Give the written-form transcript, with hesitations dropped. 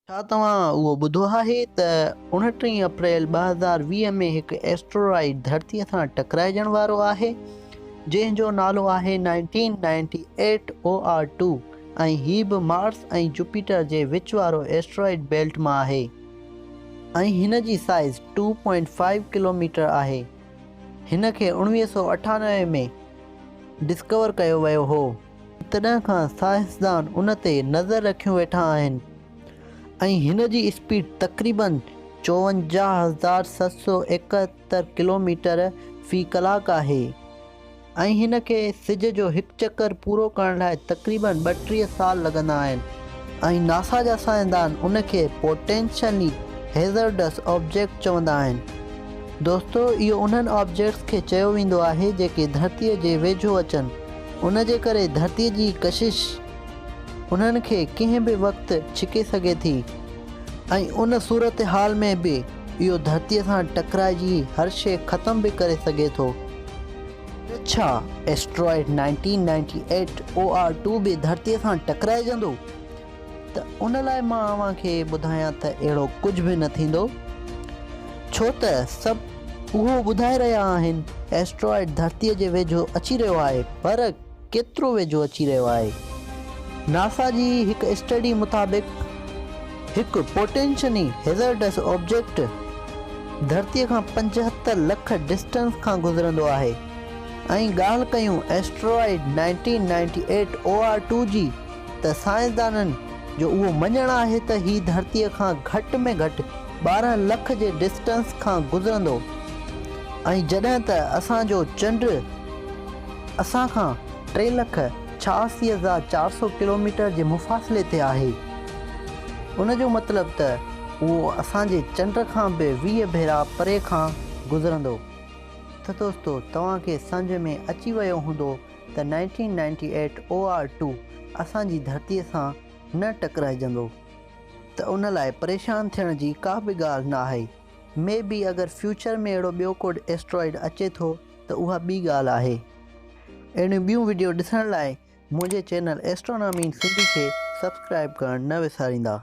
छा तव्हां उहो ॿुधो आहे त 29 अप्रैल 2020 में हिकु एस्ट्रोइड धरतीअ सां टकराइजण वारो आहे जंहिंजो नालो आहे 1998 OR2 ऐं हीउ बि मार्स ऐं जुपिटर जे विच वारो एस्ट्रोइड बेल्ट मां आहे ऐं हिन जी साइज़ 2.5 किलोमीटर आहे। हिन खे 1998 में डिस्कवर कयो वियो हो। तॾहिं खां साइंसदान उन ते नज़र रखियूं वेठा आहिनि ऐं हिन जी स्पीड तक़रीबन 54,771 किलोमीटर फ़ी कलाक आहे ऐं हिन खे सिज जो हिकु चकर पूरो करण लाइ तक़रीबन 32 साल लॻंदा आहिनि ऐं नासा जा साइंसदान उन खे पोटेंशियली हैज़र्डस ऑब्जेक्ट चवंदा आहिनि। दोस्तो, इहो उन्हनि ऑब्जेक्ट्स खे चयो वेंदो आहे जेके धरतीअ जे वेझो अचनि। उन जे करे धरतीअ जी कशिश उन्हनि खे कंहिं बि वक़्तु छिके सघे थी ऐं उन सूरत हाल में बि इहो धरतीअ सां टकराइजी हर शइ ख़तम बि करे सघे थो। छा एस्ट्रोइड 1998 OR2 बि धरतीअ सां टकराइजंदो? त उन लाइ मां अव्हांखे ॿुधायां त अहिड़ो कुझु बि न थींदो, छो त सभु उहो ॿुधाए रहिया आहिनि एस्ट्रोइड धरतीअ जे वेझो अची रहियो आहे, पर केतिरो वेझो अची रहियो आहे। नासा जी हिकु स्टडी मुताबिक़ हिकु पोटेंशियली हैज़र्डस ऑब्जेक्ट धरतीअ खां 75 लख डिस्टेंस खां गुज़रंदो आहे ऐं ॻाल्हि कयूं एस्ट्रोइड 1998 OR2 जी, त साइंसदाननि जो उहो मञणु आहे त हीउ धरतीअ खां घटि में घटि 12 लख जे डिस्टेंस खां गुज़रंदो ऐं जॾहिं त असांजो चंड असां खां 3,86,400 किलोमीटर जे मुफ़ासिले ते आहे। उन जो मतिलबु त उहो असांजे चंड खां बि 20 भेरा परे खां गुज़रंदो। त दोस्तो, तव्हांखे सम्झ में अची वियो हूंदो त 1998 OR2 असांजी धरतीअ सां न टकराइजंदो, त उन लाइ परेशान थियण जी का बि ॻाल्हि न आहे। मे बी अगरि फ्यूचर में अहिड़ो ॿियो को एस्ट्रोइड अचे थो त उहा ॿी ॻाल्हि आहे। अहिड़ियूं ॿियूं वीडियो ॾिसण लाइ मुंहिंजे चैनल एस्ट्रोनॉमी इन सिंधी खे सब्सक्राइब करणु न विसारींदा।